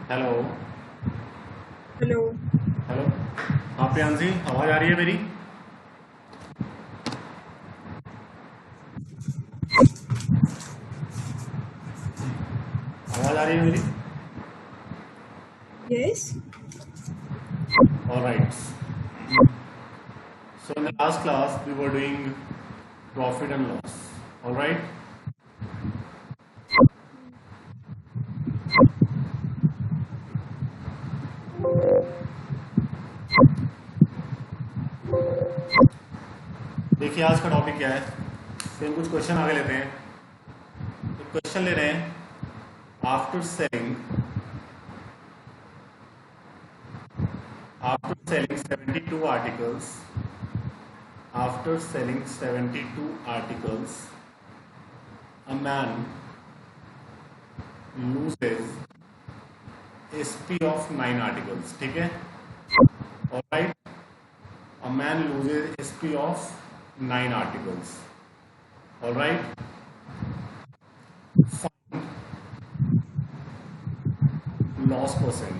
Hello. Hello. Hello. हाँ प्रियांशी, आवाज़ आ रही है मेरी? आवाज़ आ रही है मेरी? Yes. Alright. So in the last class we were doing profit and loss. Alright. देखिए आज का टॉपिक क्या है। फिर कुछ क्वेश्चन आगे लेते हैं। एक क्वेश्चन ले रहे हैं। After selling 72 articles, after selling 72 articles, a man loses SP of 9 articles. ठीक है? Alright. A man loses SP of 9 articles. All right. Loss percent,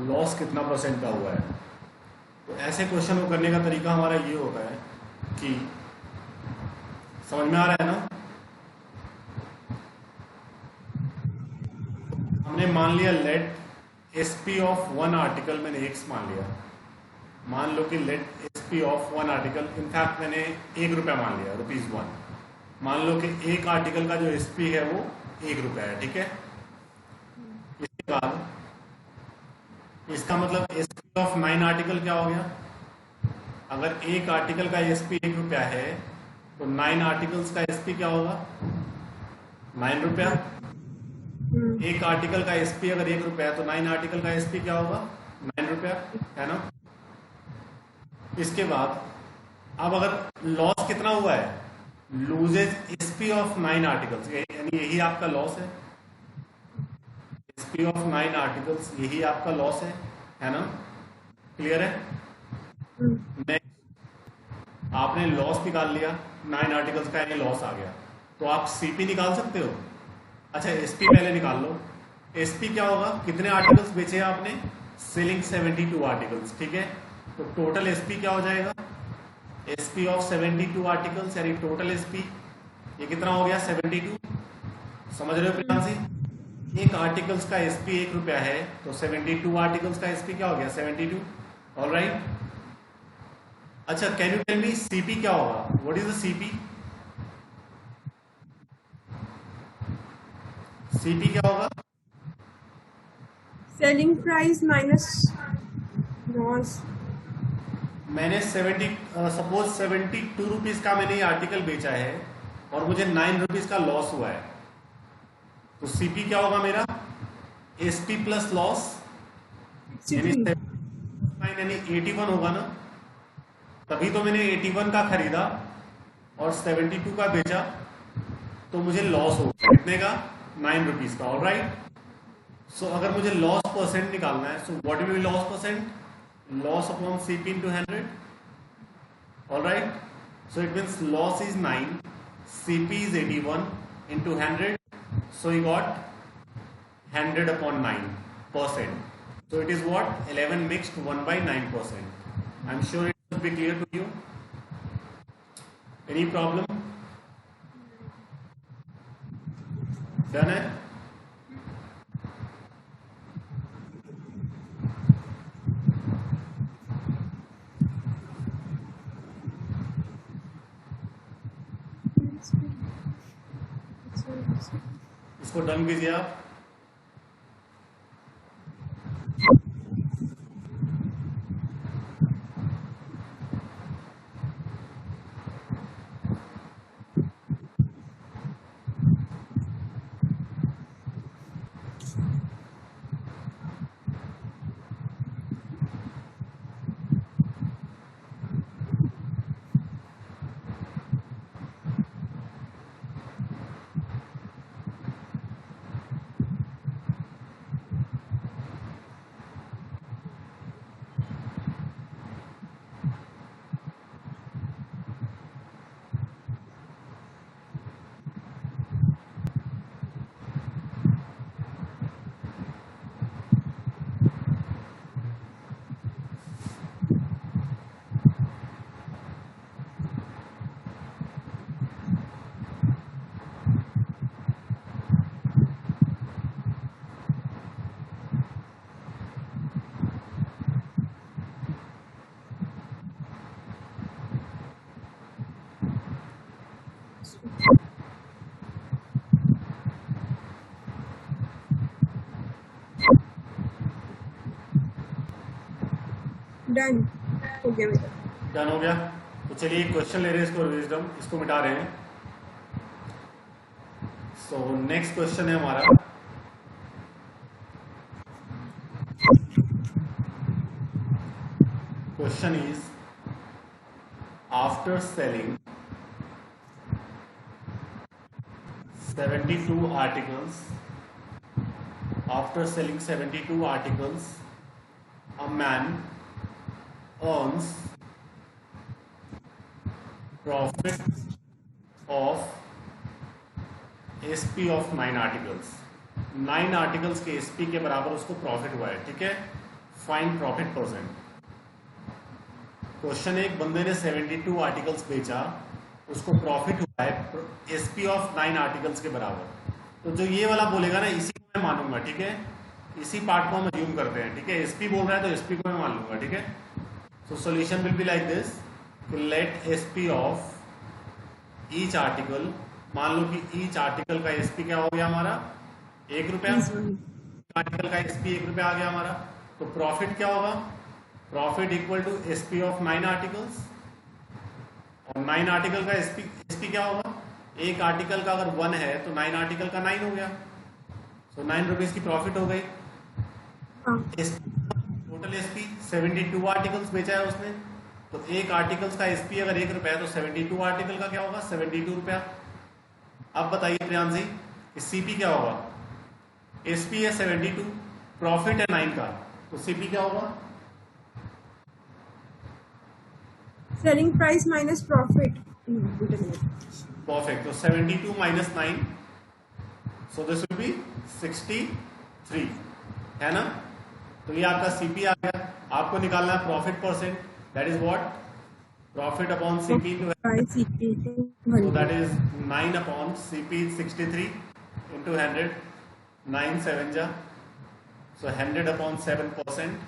loss कितना परसेंट का हुआ है। तो ऐसे क्वेश्चन को करने का तरीका हमारा ये होता है कि समझ में आ रहा है ना। हमने मान लिया let SP of one article, मैंने एक्स मान लिया। मान लो कि let SP of one article, in fact मैंने 1 रुपया मान लिया, ₹1। मान लो कि एक आर्टिकल का जो एसपी है वो 1 रुपया है। ठीक है? इसके बाद इसका मतलब एसपी ऑफ 9 आर्टिकल क्या हो गया। अगर एक आर्टिकल का एसपी 1 रुपया है तो 9 आर्टिकल्स का एसपी क्या होगा? 9 रुपया। एक आर्टिकल का एसपी अगर 1 रुपया है तो 9 आर्टिकल का एसपी क्या होगा? 9 रुपया, है ना। इसके बाद अब अगर लॉस कितना हुआ है, लूजेज एसपी ऑफ 9 आर्टिकल्स, यानी यही आपका लॉस है। एसपी ऑफ 9 आर्टिकल्स यही आपका लॉस है ना। क्लियर है? नेक्स्ट, आपने लॉस निकाल लिया 9 आर्टिकल्स का, यानी लॉस आ गया। तो आप सीपी निकाल सकते हो। अच्छा, एसपी पहले निकाल लो। एसपी क्या होगा? कितने आर्टिकल्स बेचे आपने? Selling 72 articles. ठीक है? तो टोटल एसपी क्या हो जाएगा? एसपी ऑफ 72 आर्टिकल्स, यानी टोटल एसपी ये कितना हो गया? 72। समझ रहे हो प्रियांशी? एक आर्टिकल्स का एसपी 1 रुपया है तो 72 आर्टिकल्स का एसपी क्या हो गया? 72। All right. अच्छा, can you tell me CP क्या होगा? What is the CP? CP क्या होगा? Selling price minus loss. मैंने 70, सपोज 72 रुपीज का मैंने ये आर्टिकल बेचा है और मुझे 9 रुपीज का लॉस हुआ है, तो सीपी क्या होगा मेरा? एसपी प्लस लॉस, यानी 63। 9 यानी 81 होगा ना। तभी तो मैंने 81 का खरीदा और 72 का बेचा, तो मुझे लॉस होगा कितने का? 9 रुपीज का। All right. सो अगर मुझे लॉस परसेंट निकालना है, so what will be loss percent? Loss upon CP into 100। All right. So it means loss is 9, CP is 81 into 100. So you got 100 upon 9%. So it is what? 11 mixed 1 by 9%. I'm sure it will be clear to you. Any problem? Done है? इसको done कीजिए आप। Done हो गया मेरा। Done हो गया। तो चलिए एक क्वेश्चन ले रहे हैं, इसको विजडम इसको मिटा रहे हैं। सो नेक्स्ट क्वेश्चन है हमारा, question is after selling 72 articles, after selling 72 articles, a man earns profit of SP of 9 articles. 9 articles के SP के बराबर उसको प्रॉफिट हुआ है, ठीक है। Find profit percent. क्वेश्चन, एक बंदे ने 72 आर्टिकल्स बेचा, उसको प्रॉफिट हुआ है SP ऑफ 9 आर्टिकल्स के बराबर। तो जो ये वाला बोलेगा ना, इसी को मैं मानूंगा, ठीक है। इसी पार्ट को हम अज्यूम करते हैं, ठीक है। SP बोल रहा है तो SP को मैं मान लूंगा, ठीक है। So solution will be like this, let SP of each article, मान लो कि ईच आर्टिकल का SP क्या हो गया हमारा, 1 रुपया। आर्टिकल का SP 1 रुपया आ गया हमारा। तो प्रॉफिट क्या होगा, profit equal to SP of 9 articles, और 9 आर्टिकल का SP क्या होगा, एक आर्टिकल का अगर 1 है तो 9 आर्टिकल का 9 हो गया। सो 9 रुपीज की प्रॉफिट हो गई। टोटल SP 72 आर्टिकल्स बेचा है उसने, तो एक आर्टिकल्स का SP अगर 1 रुपया है तो 72 आर्टिकल का क्या होगा, 72 रुपया। अब बताइए प्रियांशी कि CP क्या होगा, SP है 72, प्रॉफिट है 9 का, तो CP क्या होगा, selling price minus profit. Perfect. तो 72 minus 9, so this will be 63, है ना। तो ये आपका CP आ गया। आपको निकालना है profit percent, that is what, profit upon CP to, so that is 9 upon CP 63 into 100, 9 7 ja, so 100 upon 7%,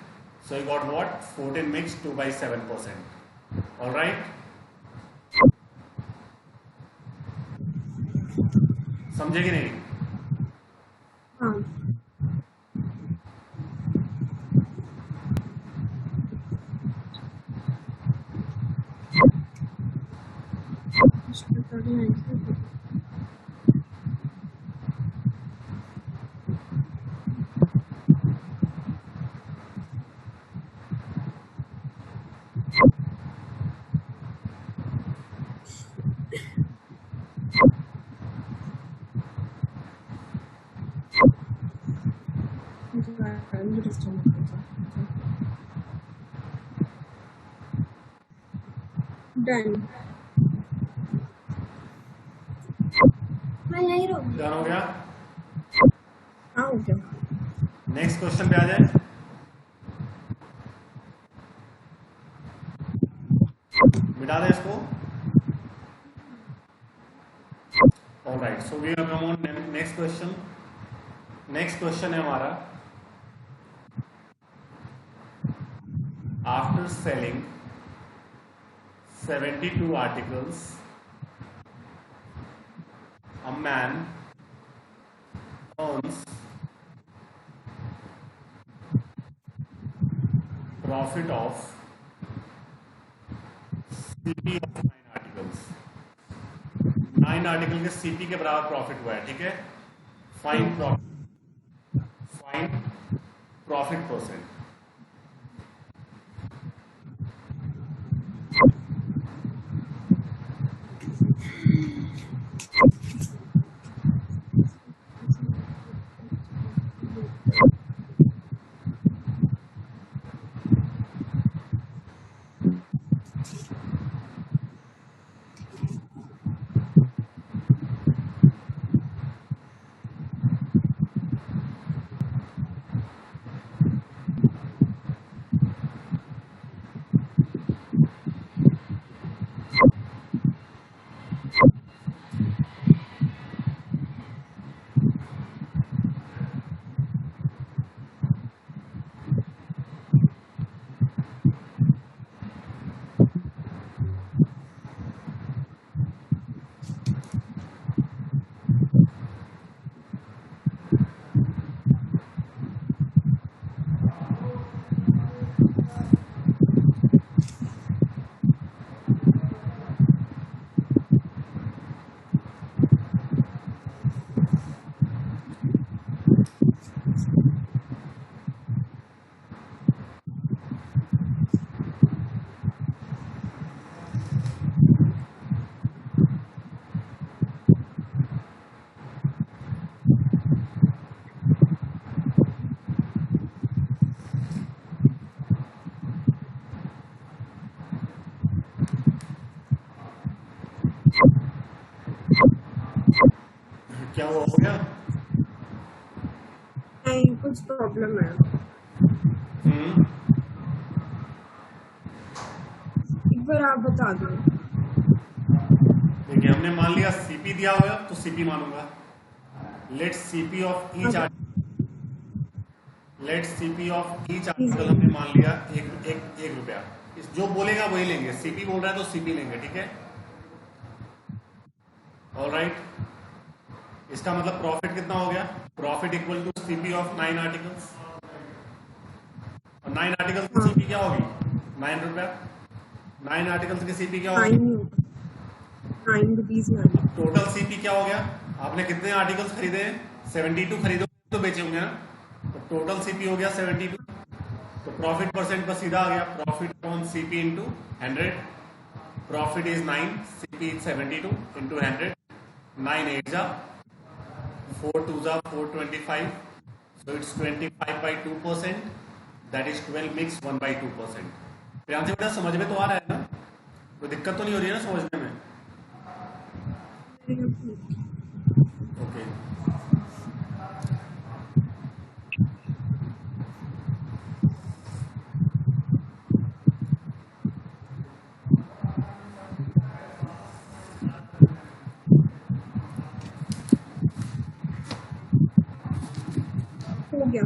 so you got what, 14 mixed 2 by 7%. All right, समझे कि नहीं? हाँ डन। मैं यही रहूँगी। डन हो गया। हाँ हो गया। नेक्स्ट क्वेश्चन पे आ जाए। मिटा दें इसको। Alright, so we come on next question. Next question है हमारा, after selling 72 articles, a man earns profit of CP of 9 articles। 9 article के CP के बराबर प्रॉफिट हुआ है, ठीक है। Find profit percent. वो हो गया? नहीं, कुछ प्रॉब्लम है। एक बार आप बता दो। देखिए हमने मान लिया सीपी दिया हुआ तो सीपी मानूंगा। Let CP of each article हमने मान लिया एक रुपया। जो बोलेगा वही लेंगे, सीपी बोल रहा है तो सीपी लेंगे, ठीक है। ऑलराइट, इसका मतलब प्रॉफिट कितना हो गया? Profit equal to CP of 9 articles. और 9 आर्टिकल्स की सीपी क्या होगी? 9 रुपया। 9 आर्टिकल्स की सीपी क्या होगी? 9 रुपीज। टोटल सीपी क्या हो गया? आपने कितने आर्टिकल्स खरीदे हैं? 72 खरीदो तो बेचे होंगे ना, तो टोटल सीपी हो गया 72। तो प्रॉफिट परसेंट पर सीधा आ गया, profit on CP into 100। Profit is 9, CP is 72 into 100। 9 8 जा 4 2 जा 425, so it's 25/2%, that is 12 mix 1/2%। Priyanshu बेटा समझ में तो आ रहा है ना? कोई दिक्कत तो नहीं हो रही है ना समझने में? ओके हो गया।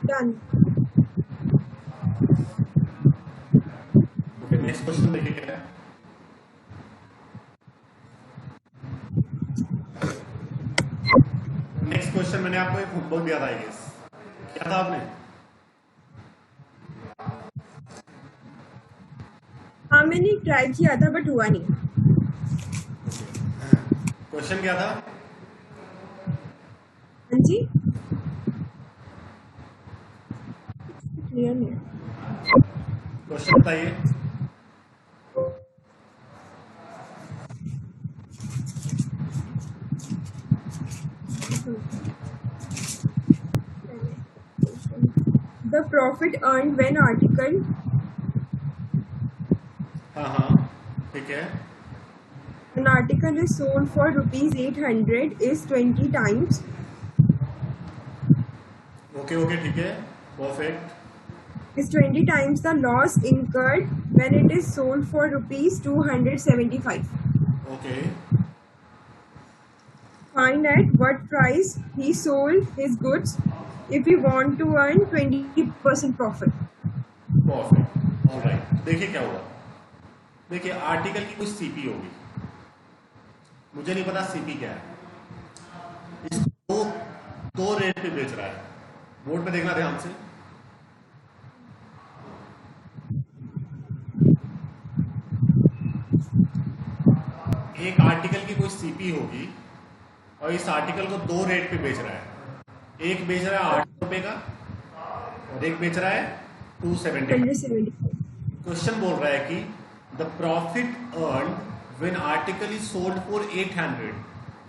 डन। ओके, नेक्स्ट क्वेश्चन देखिए क्या है। नेक्स्ट क्वेश्चन मैंने आपको एक होमवर्क दिया था, आई गेस। क्या था आपने? हाँ, मैंने ट्राई किया था बट हुआ नहीं। क्वेश्चन क्या था? हाँ जी, क्लियर नहीं है। क्वेश्चन बताइए। The profit earned when article हाँ, ठीक है। an article is sold for rupees 800 is 20 times okay ठीक है, perfect. the loss incurred when it is sold for rupees 275. Okay Find at what price he sold his goods if you want to earn 20% profit. Perfect, alright. देखिए क्या हुआ। देखिए article की कुछ CP होगी, मुझे नहीं पता सीपी क्या है। इसको दो रेट पे बेच रहा है। बोर्ड पे देखना ध्यान से। एक आर्टिकल की कोई सीपी होगी और इस आर्टिकल को दो रेट पे बेच रहा है। एक बेच रहा है 800 रुपए का और एक बेच रहा है 275। क्वेश्चन बोल रहा है कि the profit earn when article is sold for 800।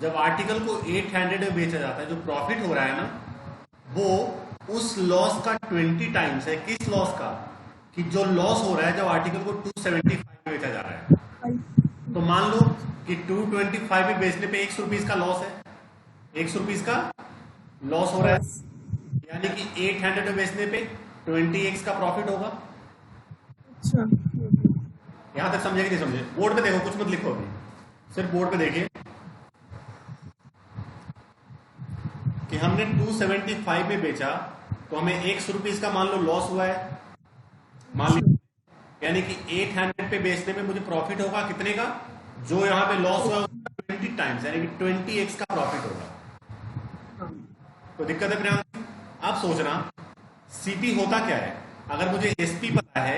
जब आर्टिकल को 800 में बेचा जाता है, जो प्रॉफिट हो रहा है ना, वो उस लॉस का 20 टाइम्स है। किस लॉस का? कि जो लॉस हो रहा है जब आर्टिकल को 275 में बेचा जा रहा है। तो मान लो कि 225 में बेचने पे 100 रुपीज का लॉस है, 100 रुपीज का लॉस हो रहा है, यानी कि 800 में बेचने पे 20x का प्रॉफिट होगा। अच्छा, यहां तक समझे कि नहीं समझे? बोर्ड पे देखो, कुछ मत लिखो अभी, सिर्फ बोर्ड पे देखिए कि हमने 275 में बेचा तो हमें 100 रुपीज का मान लो लॉस हुआ है, मान लीजिए, यानी कि 800 पे बेचने में मुझे प्रॉफिट होगा कितने का? जो यहाँ पे लॉस हुआ 20 टाइम्स, यानी कि 20x का प्रॉफिट होगा। तो दिक्कत है प्रियांश? आप सोचना सीपी होता क्या है। अगर मुझे एसपी पता है,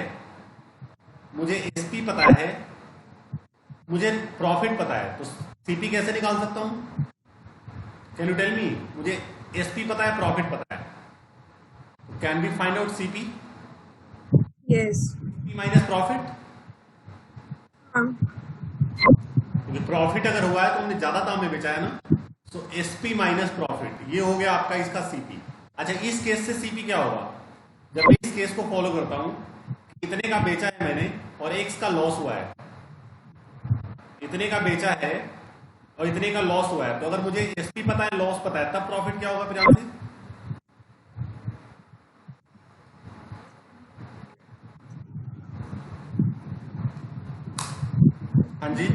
मुझे प्रॉफिट पता है, तो सीपी कैसे निकाल सकता हूं? Can you tell me? मुझे एसपी पता है, प्रॉफिट पता है, can we find out CP? Yes. Minus profit. हाँ, क्योंकि प्रॉफिट अगर हुआ है तो हमने ज्यादा दाम में बेचा है ना, तो एसपी माइनस प्रॉफिट, ये हो गया आपका इसका सीपी। अच्छा, इस केस से सीपी क्या होगा? जब मैं इस केस को फॉलो करता हूं, इतने का बेचा है मैंने और एक्स का लॉस हुआ है, इतने का बेचा है और इतने का लॉस हुआ है, तो अगर मुझे एसपी पता है, लॉस पता है, तब प्रॉफिट क्या होगा प्रियांशी? हाँ जी,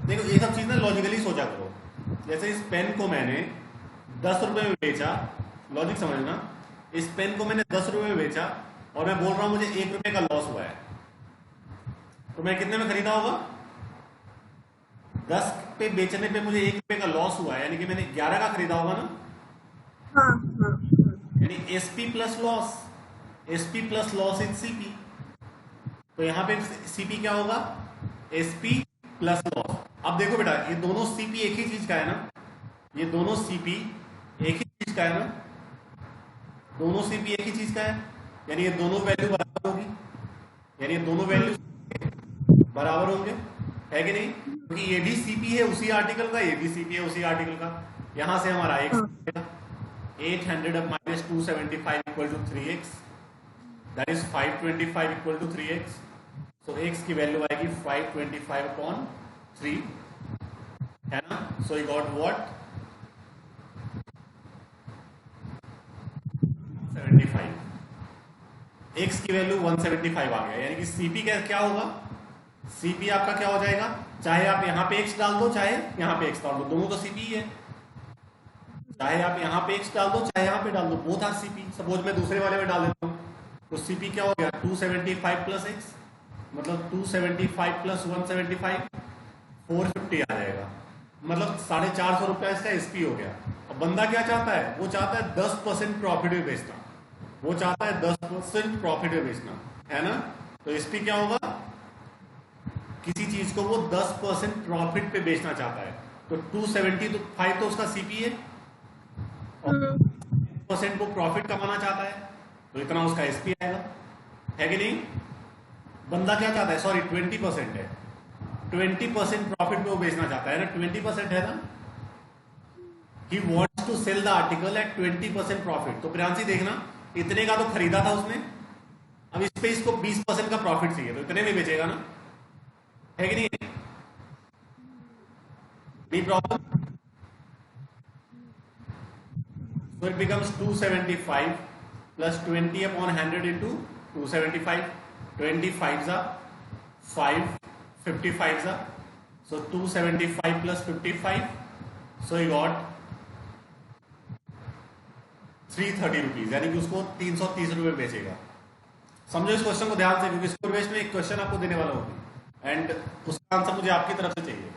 देखो ये सब चीज ना लॉजिकली सोचा करो। जैसे इस पेन को मैंने 10 रुपए में बेचा, लॉजिक समझना, इस पेन को मैंने 10 रुपए में बेचा और मैं बोल रहा हूं मुझे 1 रुपए का लॉस हुआ है, तो मैं कितने में खरीदा होगा? 10 पे बेचने पे मुझे 1 रुपए का लॉस हुआ है, यानी कि मैंने 11 का खरीदा होगा ना। हाँ हाँ हाँ। यानी SP plus loss, SP plus loss is CP. तो यहां पे सीपी क्या होगा? SP plus loss. अब देखो बेटा, ये दोनों सीपी एक ही चीज का है ना, ये दोनों सीपी एक ही चीज का है ना, दोनों सीपी एक ही चीज का है, यानी ये दोनों वैल्यू बराबर होगी, यानी ये दोनों वैल्यू बराबर होंगे, है कि नहीं? क्योंकि ये भी सीपी है उसी आर्टिकल का, ये भी सीपी है उसी आर्टिकल का। यहां से हमारा एक्स 800 अब minus 275 equal to 3x, that is 525 equal to 3x। So x की वैल्यू आएगी 525 अपॉन 3, है ना? So you got what? 75। x की वैल्यू 175 आ गया, यानी कि सीपी का क्या होगा? सीपी आपका क्या हो जाएगा? चाहे आप यहां पे x डाल दो, चाहे यहां पे x डाल दो, दोनों तो सीपी ही है। चाहे आप यहां पे x डाल दो, चाहे यहां पे डाल दो, बोथ आर सीपी। सपोज मैं दूसरे वाले में डाल देता हूं, तो सीपी क्या हो गया? 275 प्लस x, मतलब 275 प्लस 175, 450 आ जाएगा, मतलब 450 रुपया इसका एसपी हो गया। अब बंदा क्या चाहता है? वो चाहता है 10% प्रॉफिट में बेचना, वो चाहता है 10% प्रॉफिट में बेचना, है ना? तो एसपी क्या होगा? किसी चीज को वो 10% प्रॉफिट पे बेचना चाहता है, तो 275 तो उसका सीपी है और 10% वो प्रॉफिट कमाना चाहता है, तो इतना उसका एसपी आएगा, है कि नहीं? बंदा क्या चाहता है? सॉरी 20% है, 20% प्रॉफिट पे वो बेचना चाहता है ना, 20% है ना। He wants to sell the article at 20% profit. तो प्रियांशी देखना, इतने का तो खरीदा था उसने, अब इस पे इसको 20% का प्रॉफिट चाहिए, तो इतने में बेचेगा ना, है कि नहीं? नहीं problem. So it becomes 275 plus 20 upon 100 into 275. 25s are 5, 55s are. So 275 plus 55. So you got 330 rupees, यानी कि उसको 330 रुपए बेचेगा। समझो इस क्वेश्चन को ध्यान से, क्योंकि स्कोर बेस्ड में एक क्वेश्चन आपको देने वाला होगी एंड उसका आंसर मुझे आपकी तरफ से चाहिए।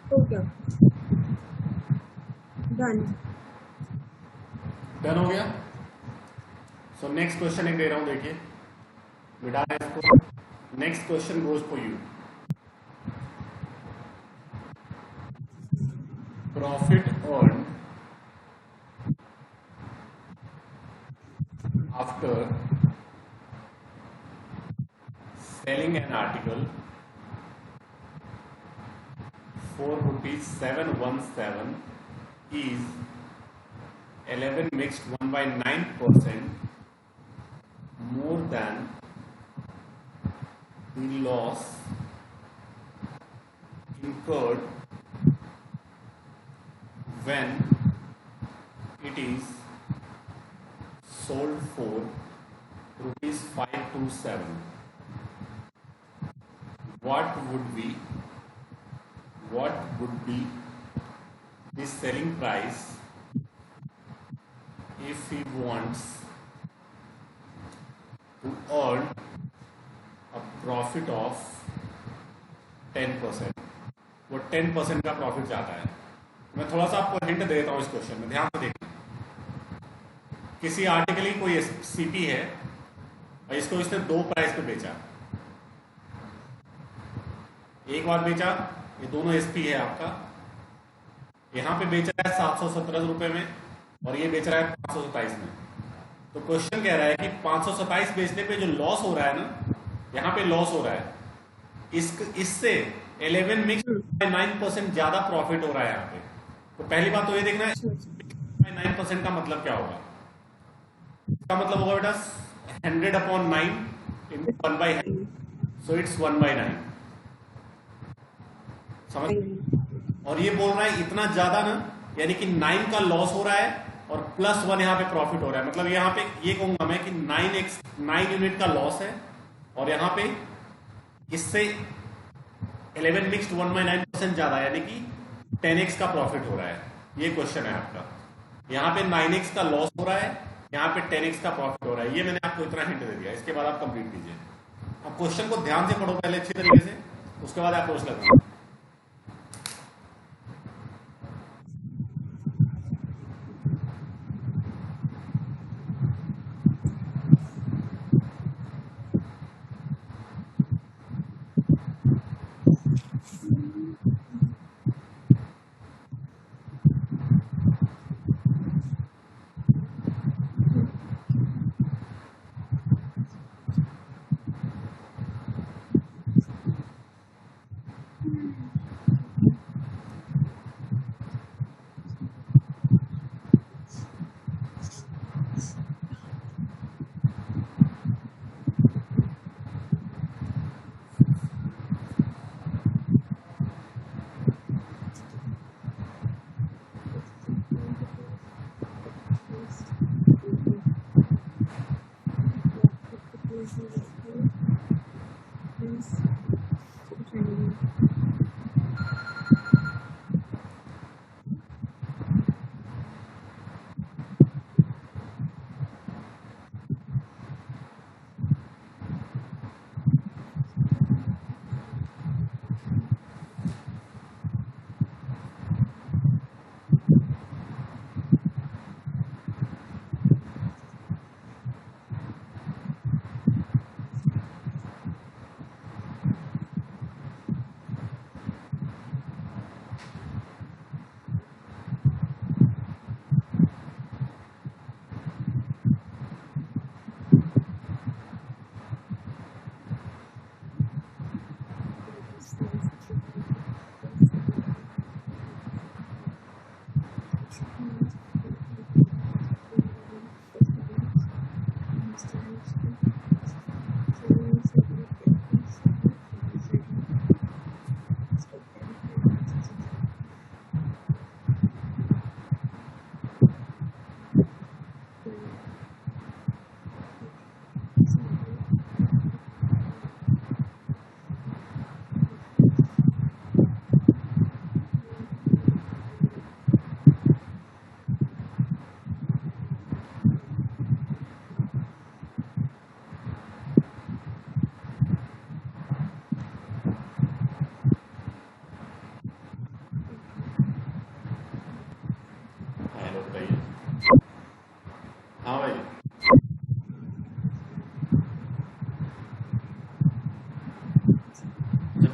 हो गया, डन। डन हो गया? नेक्स्ट क्वेश्चन एक दे रहा हूं, देखिए मिटा है इसको. Next question goes for you. Profit earn after selling an article for rupees 717 is 11 mixed 1/9% more than the loss incurred when it is sold for rupees 527. What would be the selling price if he wants to earn a profit of 10%? वो 10% का profit चाहता है. मैं थोड़ा सा आपको hint दे देता हूँ इस क्वेश्चन में, ध्यान से देखना. किसी आर्टिकल की कोई सीपी है और इसको इसने 2 प्राइस पे बेचा. एक बार बेचा, ये दोनों एसपी है आपका. यहां पे बेचा है 717 रुपए में और ये बेच रहा है 527 में. तो क्वेश्चन कह रहा है कि 527 बेचने पे जो लॉस हो रहा है ना, यहां पे लॉस हो रहा है, इससे 11 मिक्स 9% ज्यादा प्रॉफिट हो रहा है यहाँ पे. तो पहली बात तो ये देखना है 9% का मतलब क्या होगा. इसका मतलब होगा बेटा 100/9 × 1/9, सो इट्स 1/9. समझ. और ये बोल रहा है इतना ज्यादा ना, यानी कि 9 का लॉस हो रहा है और +1 यहाँ पे प्रॉफिट हो रहा है. मतलब यहाँ पे ये कहूंगा मैं कि 9 यूनिट का लॉस है और यहाँ पे इससे 11 मिक्स्ड 1/9% ज्यादा, यानी कि 10x का प्रॉफिट हो रहा है. ये क्वेश्चन है आपका. यहाँ पे 9x का लॉस हो रहा है, यहाँ पे 10x का प्रॉफिट हो रहा है. ये मैंने आपको इतना हिंट दे दिया. इसके बाद आप कंप्लीट कीजिए. अब क्वेश्चन को ध्यान से पढ़ो पहले अच्छी तरीके से, उसके बाद अप्रोच लगाओ.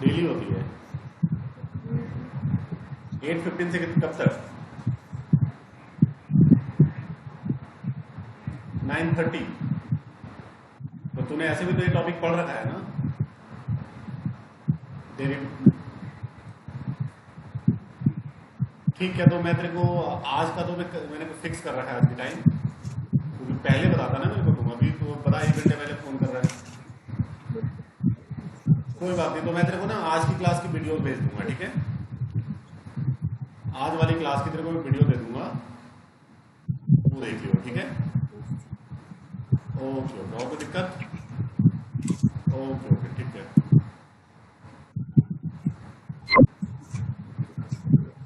डेली होती है 8:15 से कब तक 9:30। तो तूने ऐसे भी तो ये टॉपिक पढ़ रखा है ना तेरी। ठीक है, तो मैं तेरे को आज का तो मैंने फिक्स कर रखा है आज की टाइम, क्योंकि पहले बताता ना मेरे को, तुम अभी तो बता 1 घंटे पहले फोन कर रहा है। कोई बात नहीं, तो मैं तेरे को ना आज की क्लास की वीडियो भेज दूंगा, ठीक है। आज वाली क्लास की तेरे को मैं वीडियो दे दूंगा, वो देख लियो, ठीक है। ओके ओके, और कोई दिक्कत? ओके ओके, ठीक है।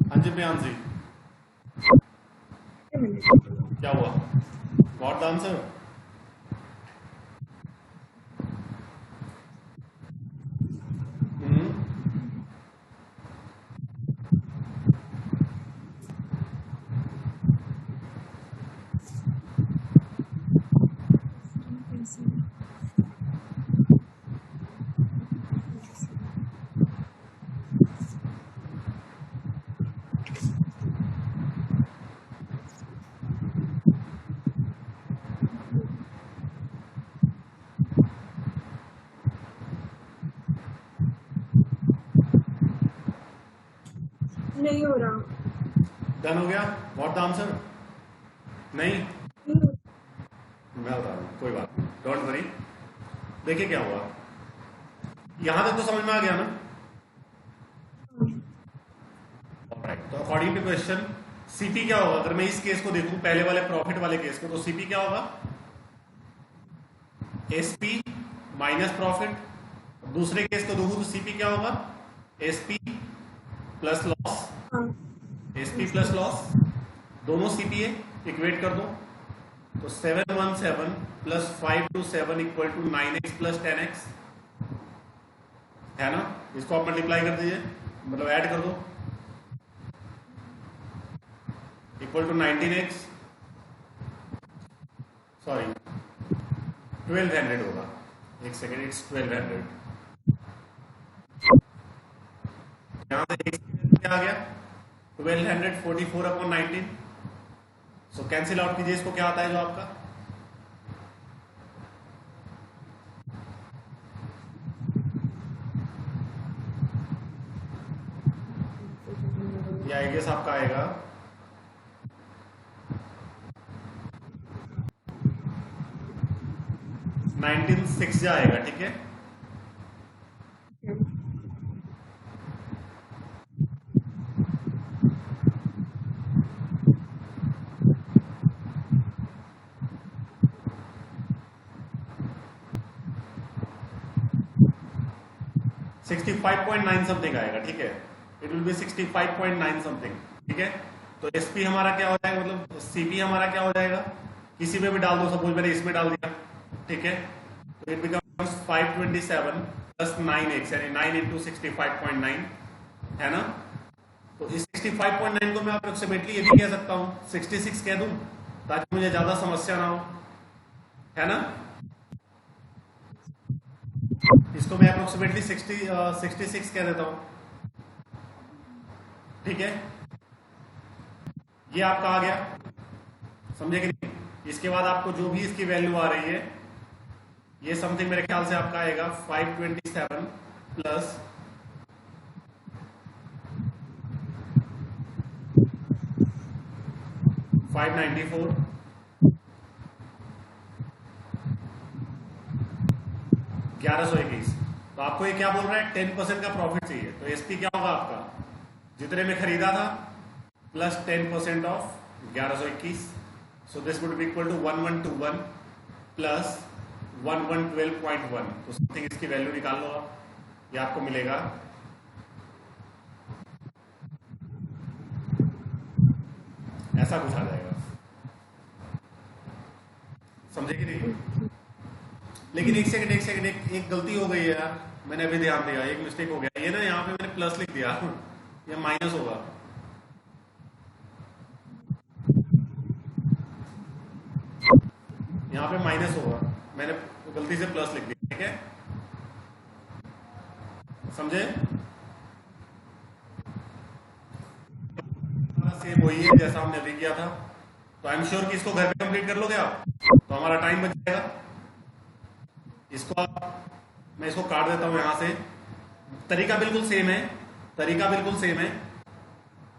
हाँ जी प्रियांशी, क्या हुआ? Got the answer? नहीं हो रहा। डन हो गया? Got the answer? नहीं, नहीं हो- मैं बता रहा हूँ, कोई बात नहीं, डोंट वरी। देखिए क्या हुआ, यहां तक तो समझ में आ गया ना? ऑलराइट, तो अकॉर्डिंग टू क्वेश्चन सीपी क्या होगा? अगर मैं इस केस को देखूं, पहले वाले प्रॉफिट वाले केस को, तो सीपी क्या होगा? SP minus profit. दूसरे केस को देखूं तो सीपी क्या होगा? SP plus loss. हाँ, एसपी प्लस लॉस, दोनों सीपी है, इक्वेट कर दो। तो 717 plus 527 equal to 9x plus 10x है ना। इसको आप मल्टीप्लाई कर दीजिए, मतलब ऐड कर दो, इक्वल टू 19x, सॉरी 1200 होगा। एक सेकेंड, इट्स 1200। यहां से एक क्या आ गया? 1244 अपॉन 19। सो कैंसिल आउट कीजिए, इसको क्या आता है जो आपका? ये आई गेस आपका आएगा 19,6 आएगा, ठीक है। सिक्सटी 5.9 समथिंग आएगा, ठीक है। इट विल बी 65.9 समथिंग, ठीक है। तो एसपी हमारा क्या हो जाएगा, मतलब सीपी हमारा क्या हो जाएगा? किसी में भी डाल दो, सपोज मैंने इसमें डाल दिया, ठीक है। तो इट बिकम्स 527 प्लस 9x, यानी 9 इंटू 65.9 है ना। तो इस 65.9 को मैं अप्रोक्सीमेटली ये भी कह सकता हूँ 66 कह दूं, ताकि मुझे ज्यादा समस्या ना हो, है ना। इसको मैं अप्रोक्सीमेटली 66 कह देता हूं, ठीक है। ये आपका आ गया, समझे कि नहीं? इसके बाद आपको जो भी इसकी वैल्यू आ रही है, ये समथिंग मेरे ख्याल से आपका आएगा 527 प्लस 594, 1121। तो आपको ये क्या बोल रहा है? 10% का प्रॉफिट चाहिए। तो एसपी क्या होगा आपका? जितने में खरीदा था plus 10% of 1121। So this would be equal to 1121 plus 1112.1। तो समथिंग इसकी वैल्यू निकाल लो आप, ये आपको मिलेगा ऐसा कुछ आ जाएगा, समझे कि नहीं? लेकिन एक सेकंड, एक गलती हो गई है यार, मैंने अभी ध्यान दिया, एक मिस्टेक हो गया। ये ना यहाँ पे मैंने प्लस लिख दिया, ये माइनस होगा। यहाँ पे माइनस होगा, मैंने गलती से प्लस लिख दिया, ठीक है। समझे? सेम वही है जैसा हमने अभी किया था। तो आई एम श्योर कि इसको घर पे कंप्लीट कर लोगे आप, तो हमारा टाइम बच जाएगा। इसको मैं इसको काट देता हूं यहां से। तरीका बिल्कुल सेम है, तरीका बिल्कुल सेम है,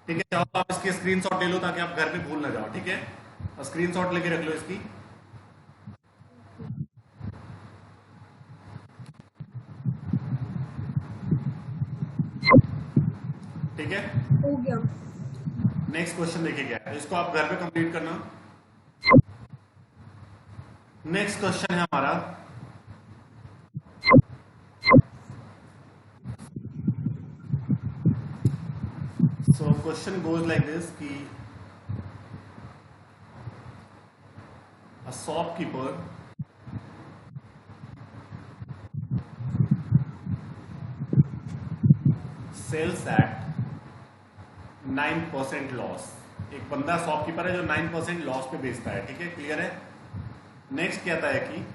ठीक है। चाहो तो आप इसके स्क्रीनशॉट ले लो ताकि आप घर पे भूल ना जाओ, ठीक है। स्क्रीनशॉट लेके रख लो इसकी। ठीक है, हो गया। नेक्स्ट क्वेश्चन देखिए क्या है, इसको आप घर पे कंप्लीट करना। नेक्स्ट क्वेश्चन है हमारा, so question goes like this कि a shopkeeper sells at 9% loss. एक बंदा शॉपकीपर है जो 9% लॉस पे बेचता है, ठीक है, क्लियर है। नेक्स्ट कहता है कि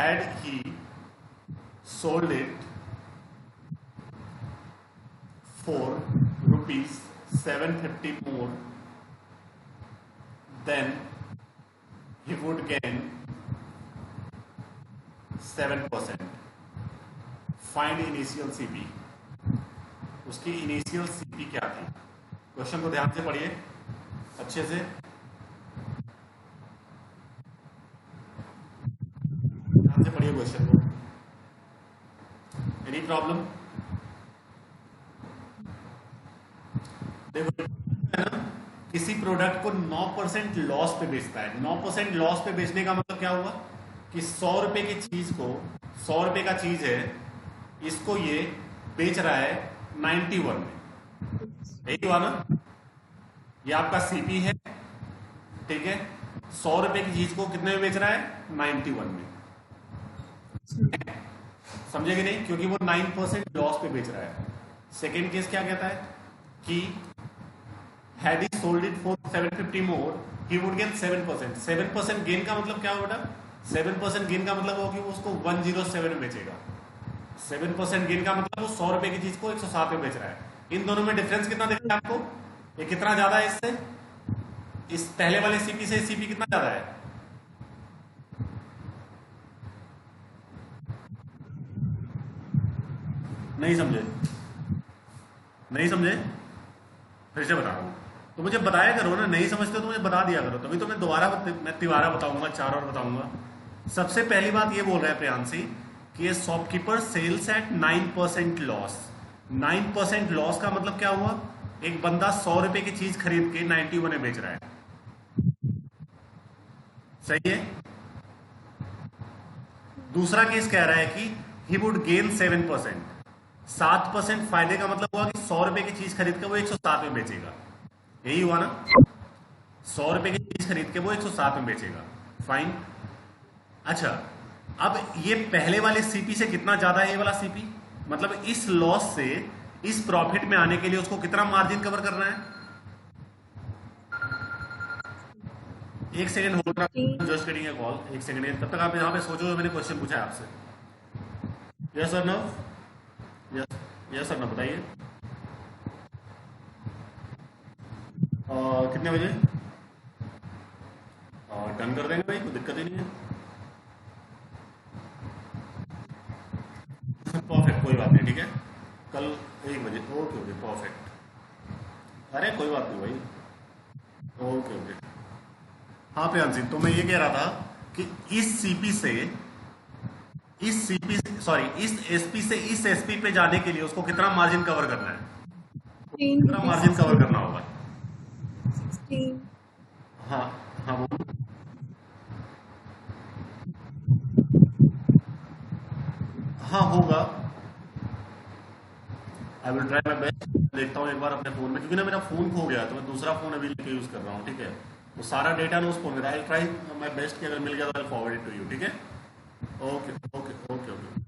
had he sold it for ₹750 more, then he would gain 7%. Find initial CP. उसकी इनिशियल सीपी क्या थी? क्वेश्चन को ध्यान से पढ़िए, अच्छे से ध्यान से पढ़िए क्वेश्चन को। Any problem? देखो है ना, किसी प्रोडक्ट को 9% लॉस पे बेचता है। 9% लॉस पे बेचने का मतलब क्या हुआ कि 100 रुपए की चीज को, 100 रुपए का चीज है, इसको ये बेच रहा है 91 में। यही हुआ ना, ये आपका सीपी है, ठीक है। 100 रुपए की चीज को कितने में बेच रहा है? 91 में। समझे कि नहीं? क्योंकि वो 9% लॉस पे बेच रहा है। सेकेंड केस क्या कहता है कि had he sold it for 750 more, he would gain 7%. 7% gain का मतलब क्या होगा बेटा? 7% गेन का मतलब होगा कि वो उसको 107 में बेचेगा। 7% गेन का मतलब वो 100 रुपए की चीज को 107 में बेच रहा है। इन दोनों में डिफरेंस कितना दिख रहा है आपको? ये कितना ज्यादा है इससे? इस पहले वाले सीपी से सीपी कितना ज्यादा है? नहीं समझे? नहीं समझे? फिर से बता रहा हूं, तो मुझे बताया करो ना। नहीं समझते तो मुझे बता दिया करो, तभी तो मैं तिवारा बताऊंगा, 4 और बताऊंगा। सबसे पहली बात ये बोल रहा है प्रियांशी कि ये shopkeeper sells at 9% loss. 9% loss का मतलब क्या हुआ? एक बंदा 100 रुपए की चीज खरीद के 91 में बेच रहा है, सही है। दूसरा केस कह रहा है कि ही वुड गेन 7%। 7% फायदे का मतलब हुआ कि 100 रुपए की चीज खरीद के वो 107 में बेचेगा। यही हुआ ना, 100 रुपए की चीज खरीद के वो 107 में बेचेगा। फाइन। अच्छा, अब ये पहले वाले सीपी से कितना ज्यादा है ये वाला सीपी? मतलब इस लॉस से इस प्रॉफिट में आने के लिए उसको कितना मार्जिन कवर करना है? एक सेकंड होल्ड करना, जस्ट करेंगे कॉल। एक सेकंड, तब तक आप यहां पे सोचो जो मैंने क्वेश्चन पूछा है आपसे। यस और नो? यस, यस और नो बताइए। कितने बजे? डन कर देंगे भाई, कोई दिक्कत ही नहीं है। परफेक्ट, कोई बात नहीं, ठीक है। कल 1 बजे, ओके ओके, परफेक्ट। अरे कोई बात नहीं भाई, ओके ओके। हाँ प्रियांशी, तो मैं ये कह रहा था कि इस सीपी से इस सीपी सॉरी इस एसपी से इस एसपी पे जाने के लिए उसको कितना मार्जिन कवर करना है? कितना मार्जिन कवर करना होगा? 16। हाँ हाँ बोलो। हाँ होगा, I will try my best. देखता हूँ एक बार अपने फोन में, क्योंकि ना मेरा फोन खो गया तो मैं दूसरा फोन अभी लेके यूज कर रहा हूँ, ठीक है। वो सारा डेटा ना उस फोन में, आई ट्राई माई बेस्ट कि अगर मिल गया तो I forward it to you, ठीक है। Okay okay okay okay.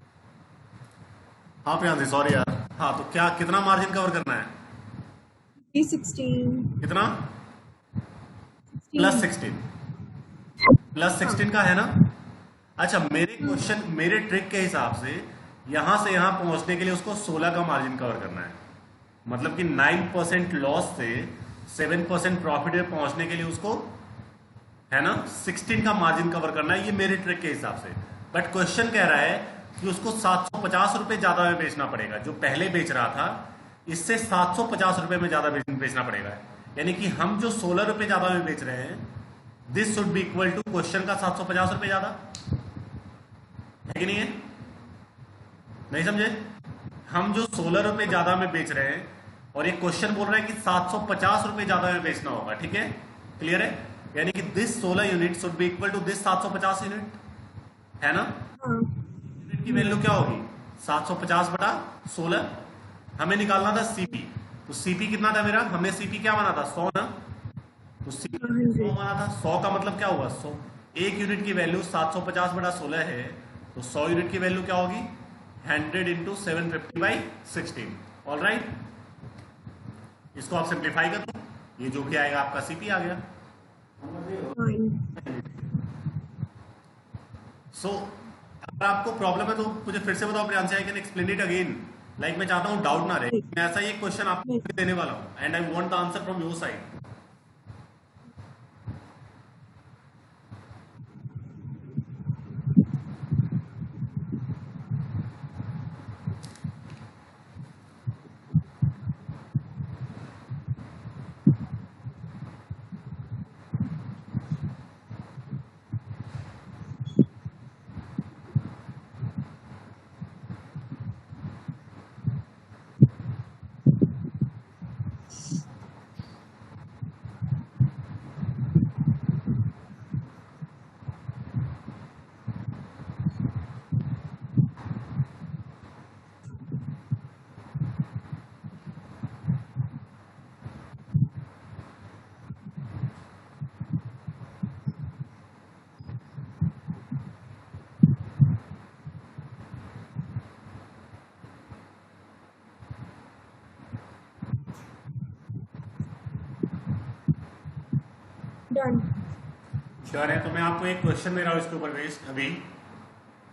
हाँ प्रियांशी सॉरी यार। हाँ तो क्या, कितना मार्जिन कवर करना है? 16। कितना? +16। +16 का है ना? अच्छा, मेरे क्वेश्चन, मेरे ट्रिक के हिसाब से यहां से यहां पहुंचने के लिए उसको 16 का मार्जिन कवर करना है। मतलब कि 9% लॉस से 7% प्रॉफिट में पहुंचने के लिए उसको, है ना, 16 का मार्जिन कवर करना है। ये मेरे ट्रिक के हिसाब से। बट क्वेश्चन कह रहा है कि उसको 750 रुपए ज्यादा में बेचना पड़ेगा। जो पहले बेच रहा था इससे 750 रुपए में ज्यादा बेचना पड़ेगा। यानी कि हम जो 16 रुपए ज्यादा में बेच रहे हैं, this should be equal to question का 750 रुपए ज्यादा, है कि नहीं है? नहीं समझे? हम जो 16 रुपए ज्यादा में बेच रहे हैं और ये क्वेश्चन बोल रहा है कि 750 रुपए ज्यादा में बेचना होगा। ठीक है, क्लियर है? यानी कि this 16 unit should be equal to this 750 unit, है ना? हाँ। यूनिट की वैल्यू क्या होगी? 750 बटा 16। हमें निकालना था सीपी। तो सीपी कितना था मेरा? हमने सीपी क्या माना था? 100 ना? तो सीपी 100 माना था। 100 का मतलब क्या हुआ? 100। एक यूनिट की वैल्यू 750 बटा 16 है, तो 100 यूनिट की वैल्यू क्या होगी? 100 इंटू 750 बाई 16। ऑल राइट, इसको आप सिंप्लीफाई कर दो, ये जो भी आएगा आपका सीपी आ गया। सो अगर आपको प्रॉब्लम है तो मुझे फिर से बताओ Priyansha, I can explain it again. Like मैं चाहता हूँ डाउट ना रहे। मैं ऐसा ही एक क्वेश्चन आपको देने वाला हूँ and I want the answer from your side. Done. Sure है? तो मैं आपको एक क्वेश्चन दे रहा हूँ इसके ऊपर बेस्ड अभी।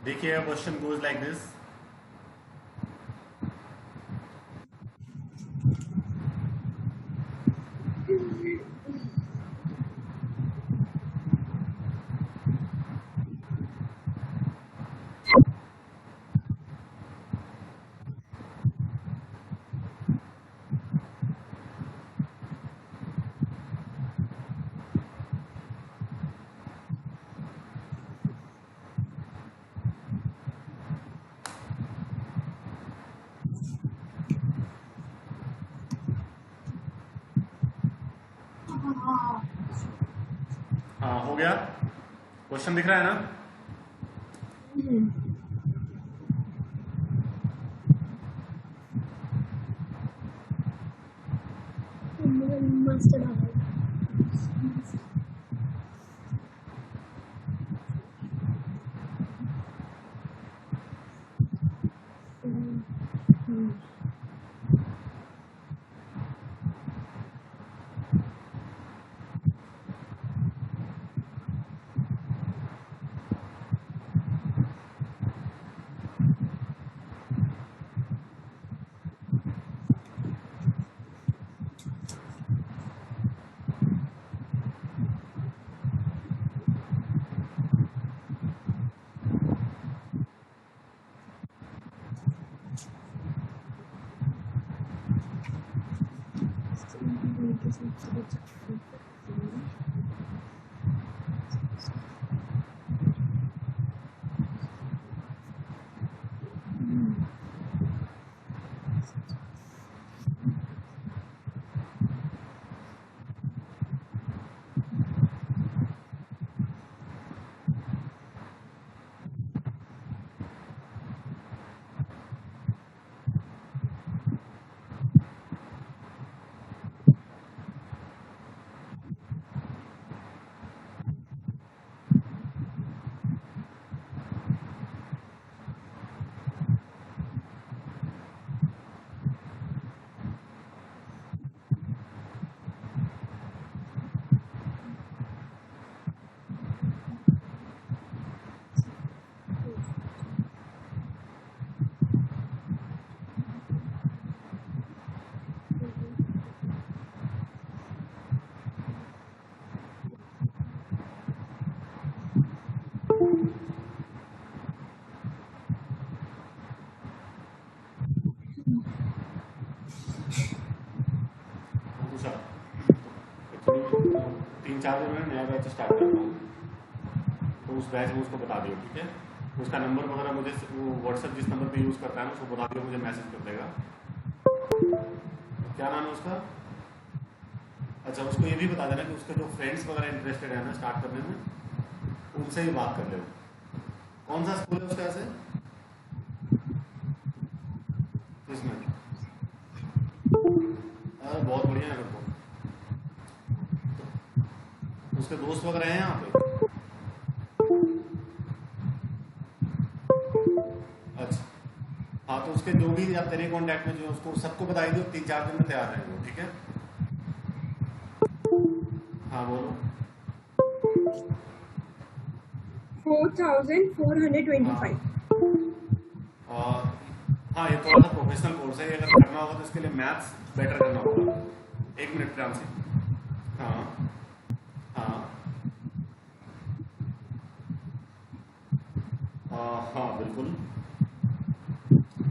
देखिए क्वेश्चन गोज लाइक दिस। हाँ हो गया? क्वेश्चन दिख रहा है ना? Mustard oil. 3-4 दिन में नया बैच स्टार्ट करता हूँ, तो उस बैच में उसको बता दियो, ठीक है। उसका नंबर वगैरह मुझे वो व्हाट्सएप जिस नंबर पे यूज़ करता है ना उसको बता दियो, मुझे मैसेज कर देगा। क्या नाम है उसका? अच्छा, उसको ये भी बता देना कि उसके जो फ्रेंड्स वगैरह इंटरेस्टेड है ना स्टार्ट करने में, उनसे ही बात कर ले। कौन सा स्कूल है उसका ऐसे? किसमें? अरे बहुत बढ़िया है। तो उसके दोस्त वगैरह हैं यहाँ पे? अच्छा, हाँ, तो उसके जो भी या तेरे कॉन्टैक्ट में जो है उसको सबको बताई दो, 3-4 दिन में तैयार रहेंगे, ठीक है। हाँ बोलो। 4,425. और हाँ, ये थोड़ा सा प्रोफेशनल कोर्स है, ये अगर करना होगा तो इसके लिए मैथ्स बेटर करना होगा। 1 मिनट प्यार से। हाँ हाँ हाँ बिल्कुल,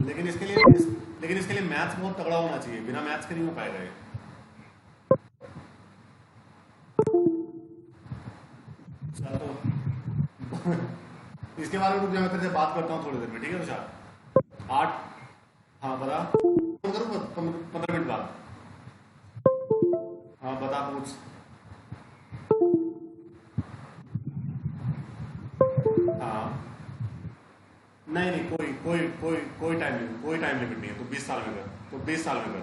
लेकिन इसके लिए मैथ्स बहुत तगड़ा होना चाहिए, बिना मैथ्स के नहीं हो पाएगा ये। चल तो इसके बारे में रुक जा, मैं तेरे से बात करता हूँ थोड़ी देर में, ठीक है तुषार? 8, हाँ बता, फोन करूँ 15 मिनट बाद। हाँ बता, पूछ। हाँ, नहीं नहीं, कोई कोई कोई कोई टाइम लिमिट, नहीं है। तो 20 साल में कर, तो 20 साल में कर,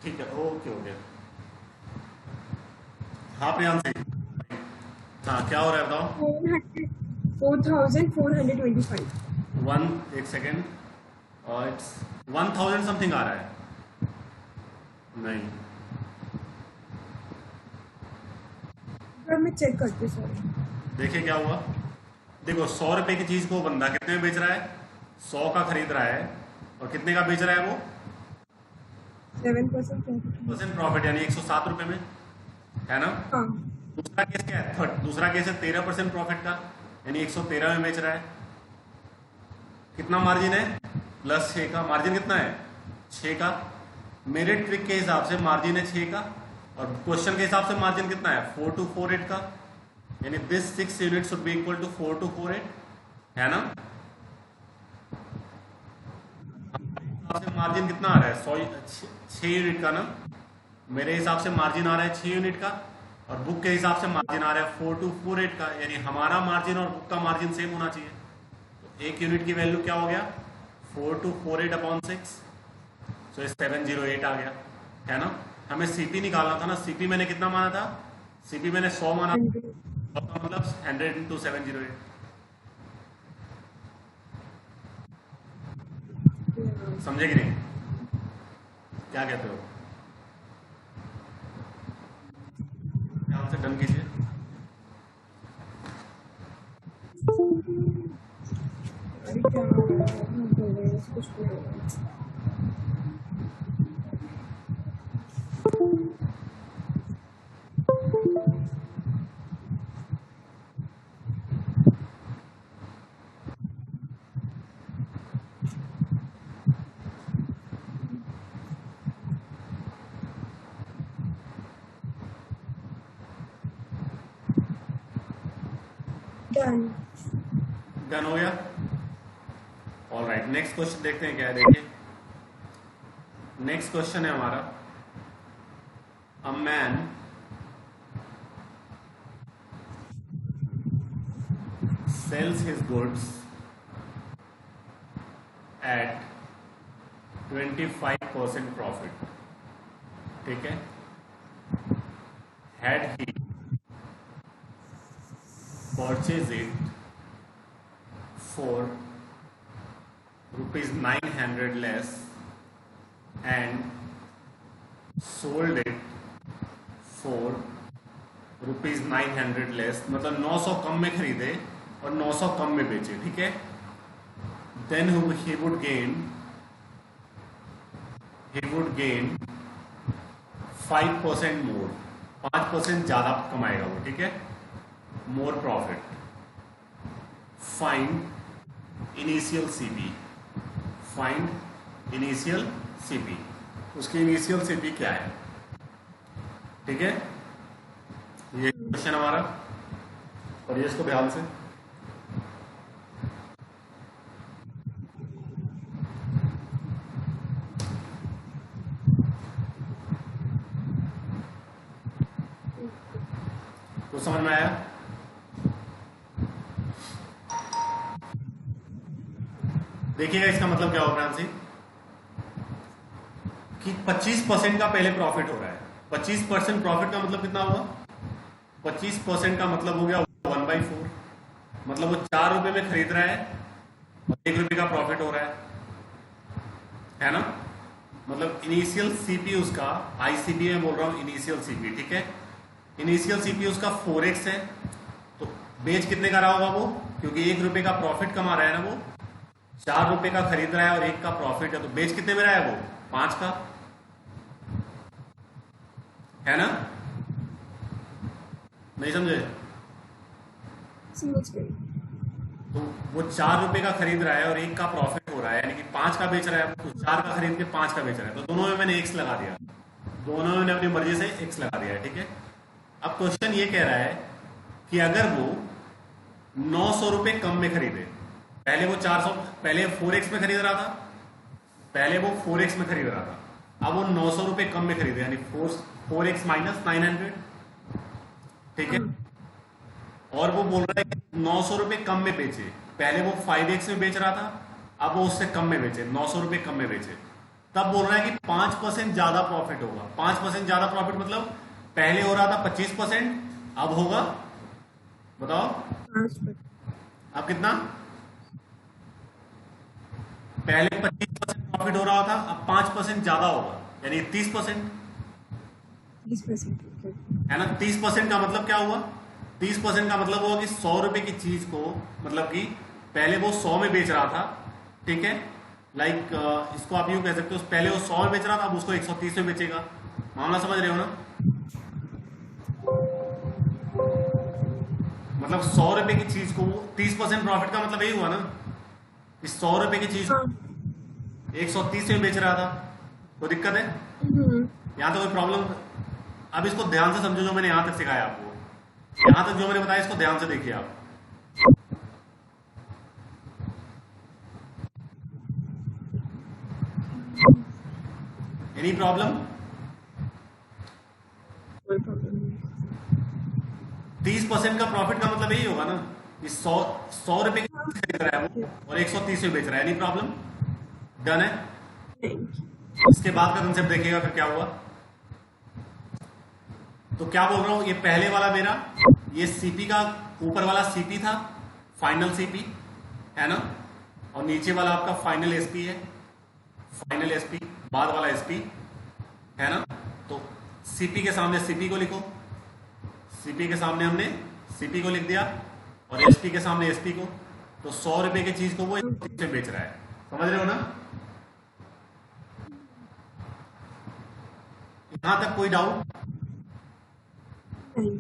ठीक है। Okay okay. हाँ प्रियांशी, हाँ क्या हो रहा है बताओ। 4,425. एक सेकेंड, और इट्स 1000 समथिंग आ रहा है। नहीं, मैं चेक करती हूँ, सॉरी। देखिए क्या हुआ। देखो 100 रुपए की चीज को बंदा कितने में बेच रहा है? 100 का खरीद रहा है, और कितने का बेच रहा है वो? 7% प्रॉफिट, यानी 107 रुपए में, है ना। हाँ. दूसरा केस क्या है? दूसरा केस है 13% प्रॉफिट का, यानी 113 में बेच रहा है। कितना मार्जिन है? +6 का। मार्जिन कितना है? 6 का। मेरे ट्रिक के हिसाब से मार्जिन है 6 का, और क्वेश्चन के हिसाब से मार्जिन कितना है? 4248 का, यानी this 6 unit should be equal to 4248, है ना। मार्जिन कितना आ रहा है? 6 यूनिट का ना। मेरे हिसाब से मार्जिन आ रहा है 6 यूनिट का, और बुक के हिसाब से मार्जिन आ रहा है 4248 का, यानी हमारा मार्जिन और बुक का मार्जिन सेम होना चाहिए। तो 1 यूनिट की वैल्यू क्या हो गया? 4248/6, सो 708 आ गया, है ना। हमें सीपी निकालना था ना। सीपी मैंने कितना माना था? सीपी मैंने 100 माना था, मतलब 100 into 708। समझे कि नहीं? क्या कहते हो? ध्यान से डन कीजिए। अरे क्या हो रहा है? हम बोल रहे हैं, कुछ भी हो रहा है. Done. डन हो गया। ऑल राइट, नेक्स्ट क्वेश्चन देखते हैं क्या है। देखिए नेक्स्ट क्वेश्चन है हमारा, a man sells his goods at 25% profit, ठीक है। had he purchased it for ₹900 less and sold it for ₹900 less, मतलब 900 कम में खरीदे और 900 कम में बेचे, ठीक है। then he would gain 5% more, 5% ज्यादा कमाएगा वो, ठीक है। more profit. find initial CP, उसकी इनिशियल CP क्या है, ठीक है। क्वेश्चन हमारा, और ये इसको ध्यान से। तो समझ में आया? देखिएगा इसका मतलब क्या होगा ध्यान से, कि 25% का पहले प्रॉफिट हो रहा है। 25% प्रॉफिट का मतलब कितना होगा? 25% का मतलब हो गया 1/4, मतलब वो 4 रुपए में खरीद रहा है और 1 रुपए का प्रॉफिट हो रहा है ना? मतलब इनिशियल सीपी उसका, आईसीपी में बोल रहा हूं, इनिशियल सीपी, ठीक है? इनिशियल सीपी उसका 4x है, तो बेच कितने का रहा होगा वो? क्योंकि 1 रुपए का प्रॉफिट कमा रहा है ना वो, 4 रुपए का खरीद रहा है और 1 का प्रॉफिट है, तो बेच कितने में रहा है वो? 5 का, है ना? नहीं समझे? समझ गई। तो वो 4 रुपए का खरीद रहा है और 1 का प्रॉफिट हो रहा है, यानी कि 5 का बेच रहा है, तो 4 का खरीद के 5 का बेच रहा है, तो दोनों में मैंने x लगा दिया, दोनों में मैंने अपनी मर्जी से x लगा दिया है, ठीक है? अब क्वेश्चन ये कह रहा है कि अगर वो 900 रुपए कम में खरीदे, पहले वो 400, पहले 4x में खरीद रहा था, पहले वो 4x में खरीद रहा था, अब वो 900 रुपए कम में खरीदे, यानी 4x माइनस 900, ठीक है? और वो बोल रहा है कि 900 रुपए कम में बेचे, पहले वो 5x में बेच रहा था, अब वो उससे कम में बेचे, 900 रुपए कम में बेचे, तब बोल रहा है कि 5% ज्यादा प्रॉफिट होगा। 5% ज्यादा प्रॉफिट मतलब पहले हो रहा था 25%, अब होगा, बताओ 5%। अब कितना? पहले 25% प्रॉफिट हो रहा था, अब 5% ज्यादा होगा, यानी 30%, 20%, है ना? 30% का मतलब क्या हुआ? 30% का मतलब हुआ कि 100 रुपए की चीज को, मतलब कि पहले वो 100 में बेच रहा था, ठीक है? लाइक इसको आप यूं कह सकते हो, पहले वो 100 में बेच रहा था, अब उसको 130 में बेचेगा। मामला समझ रहे हो ना? मतलब 100 रुपए की चीज को 30% प्रॉफिट का मतलब यही हुआ ना, कि 100 रुपए की चीज हाँ। 130 में बेच रहा था। कोई दिक्कत है यहां तो? कोई प्रॉब्लम? अब इसको ध्यान से समझो, जो मैंने यहां तक सिखाया आपको, यहां तक जो मैंने बताया, इसको ध्यान से देखिए आप। Any problem? कोई प्रॉब्लम नहीं। 30% का प्रॉफिट का मतलब यही होगा ना, कि 100 रुपए की चीज खरीद रहा है वो और 130 में बेच रहा है। Any problem? डन है? इसके बाद का कंसेप्ट देखिएगा फिर क्या हुआ। तो क्या बोल रहा हूं, ये पहले वाला मेरा, ये सीपी का ऊपर वाला सीपी था, फाइनल सीपी, है ना? और नीचे वाला आपका फाइनल एसपी है, फाइनल एसपी, बाद वाला एसपी, है ना? तो सीपी के सामने सीपी को लिखो, सीपी के सामने हमने सीपी को लिख दिया, और एसपी के सामने एसपी को। तो 100 रुपए की चीज को वो 130 में बेच रहा है। समझ रहे हो ना? यहां तक कोई डाउट? नहीं।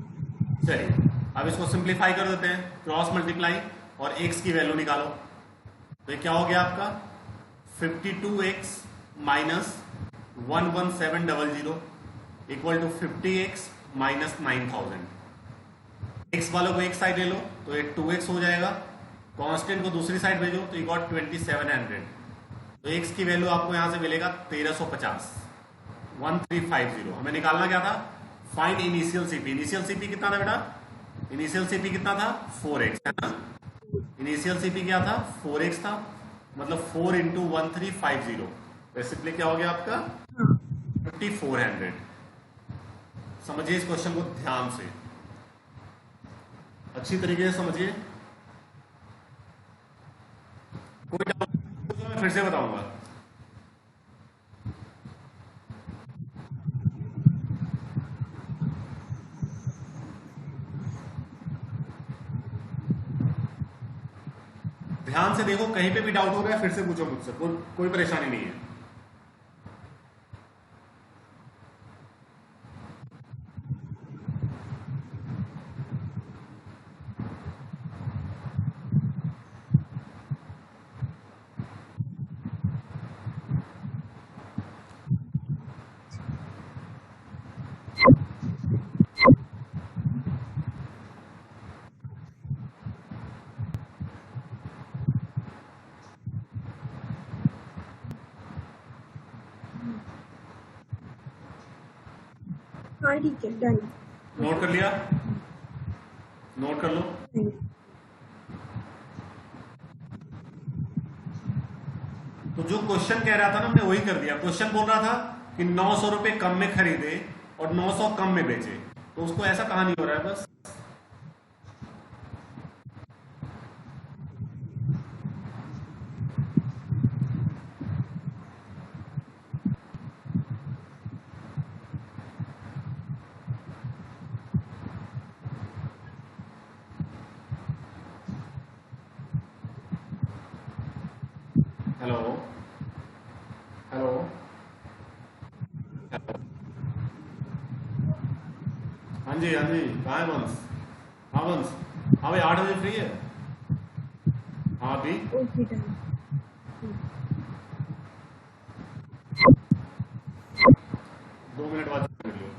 चलिए अब इसको सिंप्लीफाई कर देते हैं, क्रॉस मल्टीप्लाई और x की वैल्यू निकालो। तो ये क्या हो गया आपका? 52x minus 11700 equal to 50x minus 9000। x वालों को एक साइड ले लो तो ये 2x हो जाएगा, कांस्टेंट को दूसरी साइड भेजो तो ये गॉट 2700। तो x की वैल्यू आपको यहां से मिलेगा 1350, 1350। हमें निकालना क्या था? Find initial CP. Initial CP कितना था बेटा? इनिशियल सीपी कितना था? 4x, है ना? इनिशियल सीपी क्या था? 4x था, मतलब 4 इंटू 1350, बेसिकली क्या हो गया आपका? 5400। समझिए इस क्वेश्चन को ध्यान से, अच्छी तरीके से समझिए। कोई डाउट तो मैं फिर से बताऊंगा। ध्यान से देखो, कहीं पे भी डाउट हो रहा है फिर से पूछो मुझसे, कोई परेशानी नहीं है। हाँ ठीक है, डन। नोट कर लिया? नोट कर लो। तो जो क्वेश्चन कह रहा था ना, हमने वही कर दिया। क्वेश्चन बोल रहा था कि 900 रुपए कम में खरीदे और 900 कम में बेचे, तो उसको ऐसा कहा नहीं हो रहा है बस। Hello hello hello. हाँ जी हाँ जी, कहाँ है वंश? हाँ वंश, हाँ भाई 8 बजे फ्री है? हाँ अभी ओके, डन। 2 मिनट बाद कर लियो।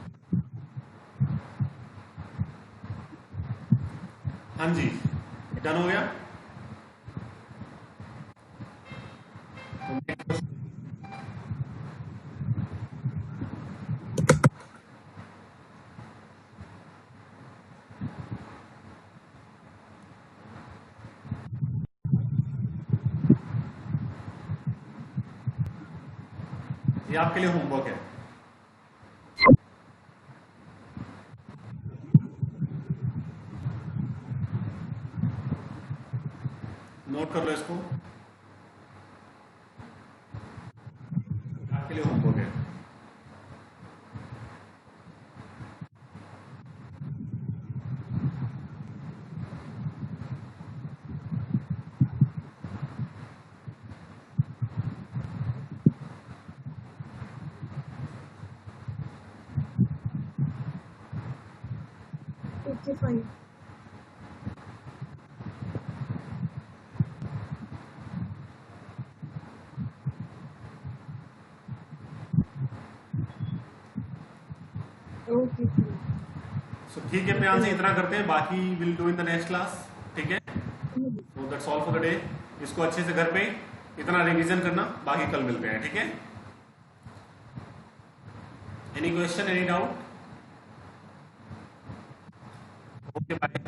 हाँ जी, डन हो गया। तो next question- ये आपके लिए होमवर्क है। नोट कर लो इसको, आपके लिए होमवर्क है। Okay, fine. Okay, fine. So ठीक है प्रियांशी, इतना करते हैं, बाकी will do in the next class. ठीक है, so that's all for the day. इसको अच्छे से घर पे इतना रिवीजन करना, बाकी कल मिलते हैं। ठीक है, any question, any doubt? Okay bye.